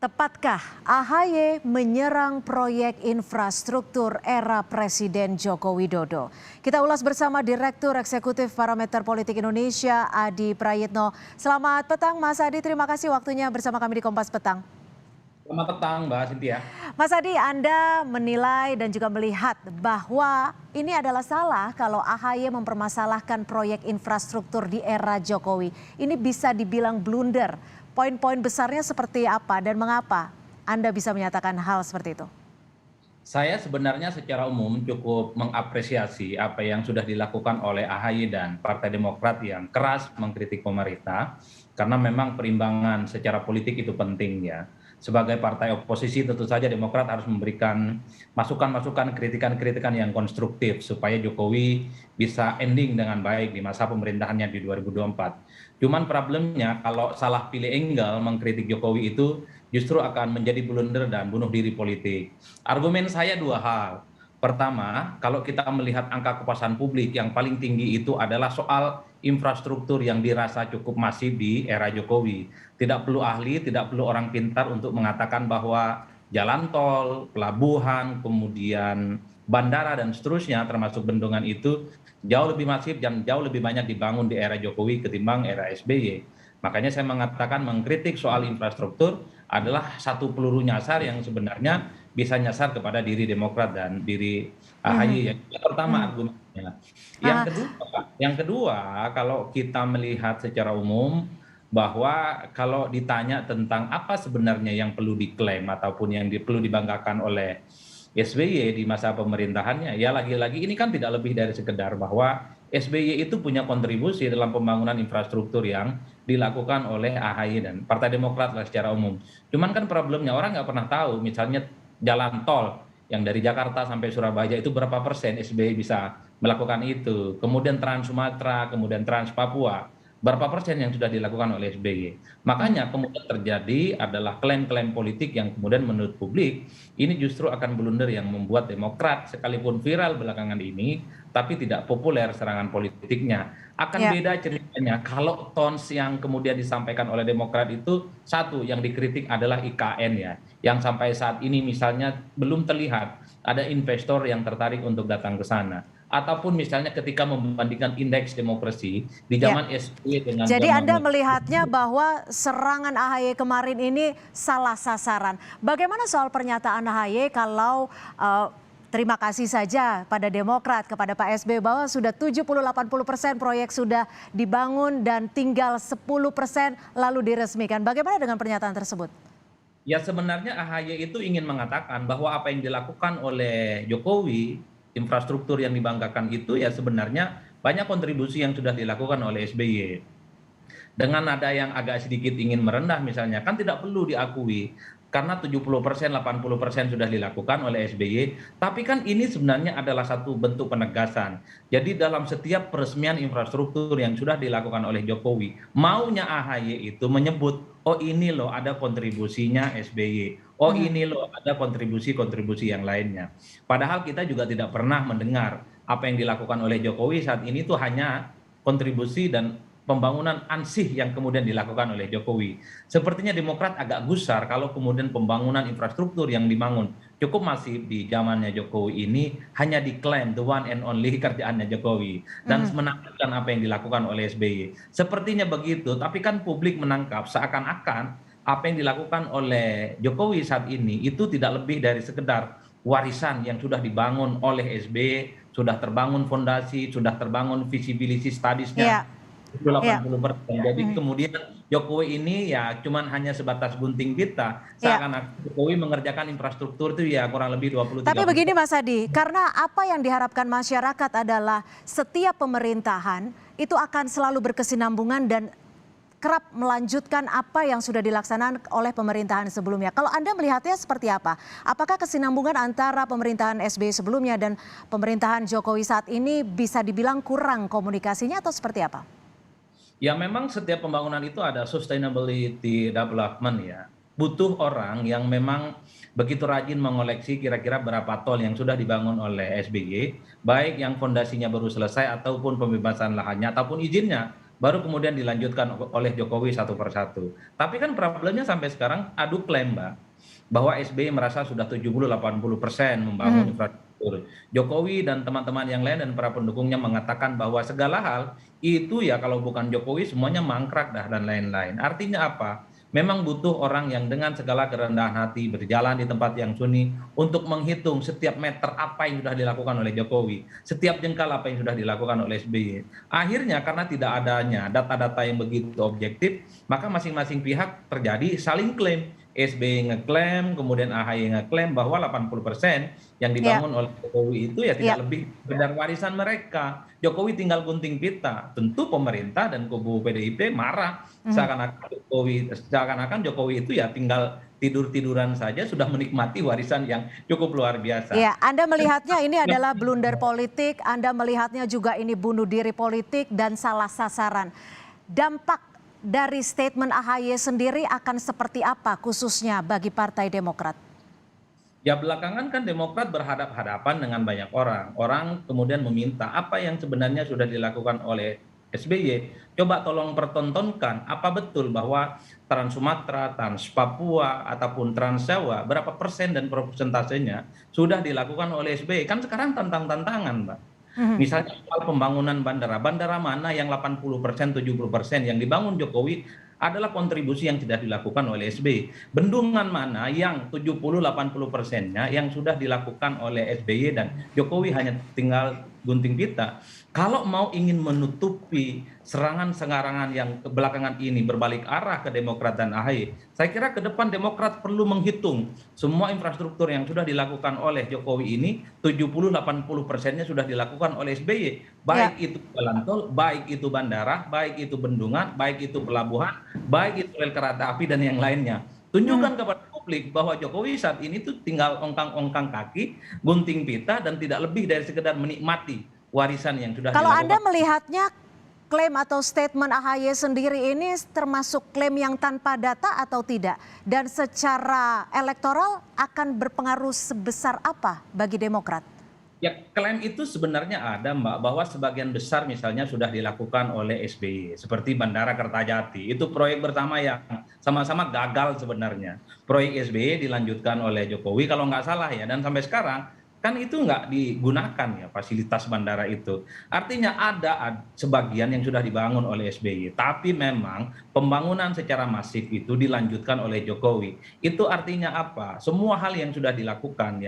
Tepatkah AHY menyerang proyek infrastruktur era Presiden Joko Widodo? Kita ulas bersama Direktur Eksekutif Parameter Politik Indonesia, Adi Prayitno. Selamat petang Mas Adi, terima kasih waktunya bersama kami di Kompas Petang. Selamat petang Mbak Cynthia. Mas Adi, Anda menilai dan juga melihat bahwa ini adalah salah kalau AHY mempermasalahkan proyek infrastruktur di era Jokowi. Ini bisa dibilang blunder. Poin-poin besarnya seperti apa dan mengapa Anda bisa menyatakan hal seperti itu? Saya sebenarnya secara umum cukup mengapresiasi apa yang sudah dilakukan oleh AHY dan Partai Demokrat yang keras mengkritik pemerintah, karena memang perimbangan secara politik itu penting ya. Sebagai partai oposisi tentu saja Demokrat harus memberikan masukan-masukan, kritikan-kritikan yang konstruktif supaya Jokowi bisa ending dengan baik di masa pemerintahannya di 2024. Cuman problemnya kalau salah pilih angle mengkritik Jokowi itu justru akan menjadi blunder dan bunuh diri politik. Argumen saya dua hal. Pertama, kalau kita melihat angka kepuasan publik yang paling tinggi itu adalah soal infrastruktur yang dirasa cukup masif di era Jokowi. Tidak perlu ahli, tidak perlu orang pintar untuk mengatakan bahwa jalan tol, pelabuhan, kemudian bandara dan seterusnya termasuk bendungan itu jauh lebih masif dan jauh lebih banyak dibangun di era Jokowi ketimbang era SBY. Makanya saya mengatakan mengkritik soal infrastruktur adalah satu peluru nyasar yang sebenarnya bisa nyasar kepada diri Demokrat dan diri AHY. Yang pertama argumennya. Yang Ah, kedua, yang kedua kalau kita melihat secara umum bahwa kalau ditanya tentang apa sebenarnya yang perlu diklaim ataupun yang perlu dibanggakan oleh SBY di masa pemerintahannya, ya lagi-lagi ini kan tidak lebih dari sekedar bahwa SBY itu punya kontribusi dalam pembangunan infrastruktur yang dilakukan oleh AHY dan Partai Demokrat lah secara umum. Cuman kan problemnya orang nggak pernah tahu misalnya jalan tol yang dari Jakarta sampai Surabaya itu berapa persen SBY bisa melakukan itu. Kemudian Trans Sumatera, kemudian Trans Papua, berapa persen yang sudah dilakukan oleh SBY. Makanya kemudian terjadi adalah klaim-klaim politik yang kemudian menurut publik ini justru akan blunder yang membuat Demokrat sekalipun viral belakangan ini tapi tidak populer serangan politiknya. Akan ya. beda ceritanya kalau tons yang kemudian disampaikan oleh Demokrat itu satu yang dikritik adalah IKN ya, yang sampai saat ini misalnya belum terlihat ada investor yang tertarik untuk datang ke sana. Ataupun misalnya ketika membandingkan indeks demokrasi di Ya. zaman SBY dengan Jadi Anda zaman. melihatnya bahwa serangan AHY kemarin ini salah sasaran. Bagaimana soal pernyataan AHY kalau terima kasih saja pada Demokrat, kepada Pak SBY bahwa sudah 70-80% proyek sudah dibangun dan tinggal 10% lalu diresmikan. Bagaimana dengan pernyataan tersebut? Ya sebenarnya AHY itu ingin mengatakan bahwa apa yang dilakukan oleh Jokowi, infrastruktur yang dibanggakan itu ya sebenarnya banyak kontribusi yang sudah dilakukan oleh SBY. Dengan nada yang agak sedikit ingin merendah misalnya, kan tidak perlu diakui karena 70%, 80% sudah dilakukan oleh SBY, tapi kan ini sebenarnya adalah satu bentuk penegasan. Jadi dalam setiap peresmian infrastruktur yang sudah dilakukan oleh Jokowi, maunya AHY itu menyebut, oh ini loh ada kontribusinya SBY, oh Mhm. ini loh ada kontribusi-kontribusi yang lainnya. Padahal kita juga tidak pernah mendengar apa yang dilakukan oleh Jokowi saat ini itu hanya kontribusi dan pembangunan ansih yang kemudian dilakukan oleh Jokowi. Sepertinya Demokrat agak gusar kalau kemudian pembangunan infrastruktur yang dibangun cukup masif di zamannya Jokowi ini hanya diklaim the one and only kerjaannya Jokowi dan Mhm. menampilkan apa yang dilakukan oleh SBY. Sepertinya begitu, tapi kan publik menangkap seakan-akan apa yang dilakukan oleh Jokowi saat ini itu tidak lebih dari sekedar warisan yang sudah dibangun oleh SBY, sudah terbangun fondasi, sudah terbangun visibility studies-nya Iya, itu iya. 80%. Jadi Mhm. kemudian Jokowi ini ya cuman hanya sebatas gunting pita, Iya. seakan-akan Jokowi mengerjakan infrastruktur itu ya kurang lebih 20 Tapi 30. begini Mas Adi, karena apa yang diharapkan masyarakat adalah setiap pemerintahan itu akan selalu berkesinambungan dan kerap melanjutkan apa yang sudah dilaksanakan oleh pemerintahan sebelumnya. Kalau Anda melihatnya seperti apa? Apakah kesinambungan antara pemerintahan SBY sebelumnya dan pemerintahan Jokowi saat ini bisa dibilang kurang komunikasinya atau seperti apa? Ya memang setiap pembangunan itu ada sustainability development ya. Butuh orang yang memang begitu rajin mengoleksi kira-kira berapa tol yang sudah dibangun oleh SBY, baik yang fondasinya baru selesai ataupun pembebasan lahannya ataupun izinnya baru kemudian dilanjutkan oleh Jokowi satu persatu. Tapi kan problemnya sampai sekarang adu klaim, Mbak, bahwa SBY merasa sudah 70-80% membangun infrastruktur. Jokowi dan teman-teman yang lain dan para pendukungnya mengatakan bahwa segala hal itu ya kalau bukan Jokowi semuanya mangkrak dah dan lain-lain. Artinya apa? Memang butuh orang yang dengan segala kerendahan hati berjalan di tempat yang sunyi untuk menghitung setiap meter apa yang sudah dilakukan oleh Jokowi, setiap jengkal apa yang sudah dilakukan oleh SBY. Akhirnya karena tidak adanya data-data yang begitu objektif, maka masing-masing pihak terjadi saling klaim. SBY ngeklaim, kemudian AHY ngeklaim bahwa 80% yang dibangun oleh Jokowi itu ya tidak lebih sekedar warisan mereka. Jokowi tinggal gunting pita. Tentu pemerintah dan kubu PDIP marah seakan-akan Jokowi itu ya tinggal tidur-tiduran saja sudah menikmati warisan yang cukup luar biasa. Ya, Anda melihatnya ini adalah blunder politik, Anda melihatnya juga ini bunuh diri politik dan salah sasaran. Dampak dari statement AHY sendiri akan seperti apa khususnya bagi Partai Demokrat? Ya belakangan kan Demokrat berhadapan dengan banyak orang. Orang kemudian meminta apa yang sebenarnya sudah dilakukan oleh SBY. Coba tolong pertontonkan apa betul bahwa Trans Sumatera, Trans Papua, ataupun Trans Jawa, berapa persen dan persentasenya sudah dilakukan oleh SBY. Kan sekarang tantang-tantangan, Mbak. Misalnya soal pembangunan bandara, bandara mana yang 80%, 70% yang dibangun Jokowi adalah kontribusi yang tidak dilakukan oleh SBY. Bendungan mana yang 70-80%-nya yang sudah dilakukan oleh SBY dan Jokowi hanya tinggal gunting pita. Kalau mau ingin menutupi serangan-serangan yang belakangan ini berbalik arah ke Demokrat dan AHY, saya kira ke depan Demokrat perlu menghitung semua infrastruktur yang sudah dilakukan oleh Jokowi ini 70-80%-nya sudah dilakukan oleh SBY. Baik itu jalan tol, baik itu bandara, baik itu bendungan, baik itu pelabuhan, baik itu rel kereta api dan yang lainnya. Tunjukkan kepada publik bahwa Jokowi saat ini tuh tinggal ongkang-ongkang kaki, gunting pita dan tidak lebih dari sekedar menikmati warisan yang sudah Kalau dilakukan. Anda melihatnya klaim atau statement AHY sendiri ini termasuk klaim yang tanpa data atau tidak? Dan secara elektoral akan berpengaruh sebesar apa bagi Demokrat? Ya, klaim itu sebenarnya ada, Mbak, bahwa sebagian besar misalnya sudah dilakukan oleh SBY, seperti Bandara Kertajati. Itu proyek pertama yang sama-sama gagal sebenarnya. Proyek SBY dilanjutkan oleh Jokowi kalau nggak salah ya, dan sampai sekarang kan itu nggak digunakan ya fasilitas bandara itu. Artinya ada sebagian yang sudah dibangun oleh SBY, tapi memang pembangunan secara masif itu dilanjutkan oleh Jokowi. Itu artinya apa? Semua hal yang sudah dilakukan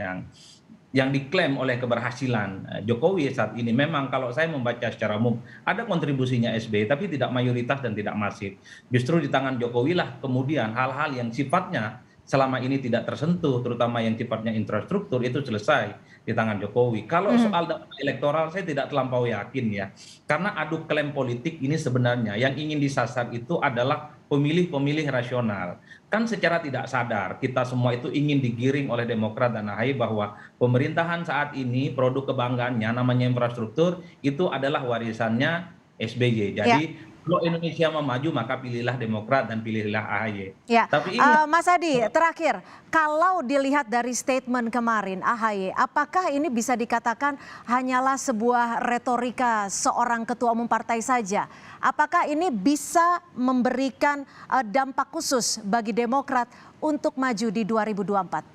yang diklaim oleh keberhasilan Jokowi saat ini memang kalau saya membaca secara umum ada kontribusinya SBY tapi tidak mayoritas dan tidak masif. Justru di tangan Jokowi lah kemudian hal-hal yang sifatnya selama ini tidak tersentuh terutama yang sifatnya infrastruktur itu selesai di tangan Jokowi. Kalau soal dampak elektoral saya tidak terlampau yakin ya. Karena adu klaim politik ini sebenarnya yang ingin disasar itu adalah pemilih-pemilih rasional. Kan secara tidak sadar kita semua itu ingin digiring oleh Demokrat dan AHY bahwa pemerintahan saat ini produk kebanggaannya namanya infrastruktur itu adalah warisannya SBY. Jadi kalau Indonesia mau maju maka pilihlah Demokrat dan pilihlah AHY. Ya, Tapi ini Mas Adi, terakhir, kalau dilihat dari statement kemarin AHY, apakah ini bisa dikatakan hanyalah sebuah retorika seorang ketua umum partai saja? Apakah ini bisa memberikan dampak khusus bagi Demokrat untuk maju di 2024?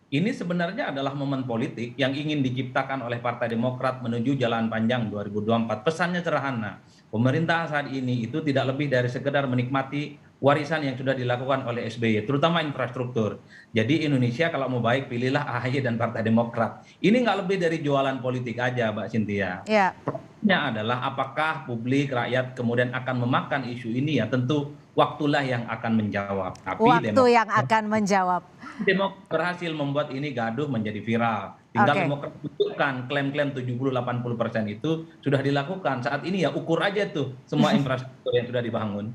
ini sebenarnya adalah momen politik yang ingin diciptakan oleh Partai Demokrat menuju jalan panjang 2024. Pesannya sederhana, pemerintah saat ini itu tidak lebih dari sekedar menikmati warisan yang sudah dilakukan oleh SBY, terutama infrastruktur. Jadi Indonesia kalau mau baik pilihlah AHY dan Partai Demokrat. Ini nggak lebih dari jualan politik aja, Mbak Cynthia. Ya. Pertanyaannya adalah apakah publik, rakyat kemudian akan memakan isu ini ya tentu waktulah yang akan menjawab. Tapi Waktu yang akan menjawab. Demokrat berhasil membuat ini gaduh menjadi viral. Tinggal Demokrat buktikan klaim-klaim 70-80% itu sudah dilakukan. Saat ini ya ukur aja tuh semua infrastruktur yang sudah dibangun.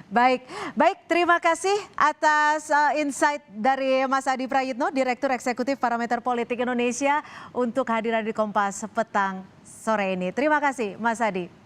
Baik, terima kasih atas insight dari Mas Adi Prayitno, Direktur Eksekutif Parameter Politik Indonesia untuk hadiran di Kompas petang sore ini. Terima kasih Mas Adi.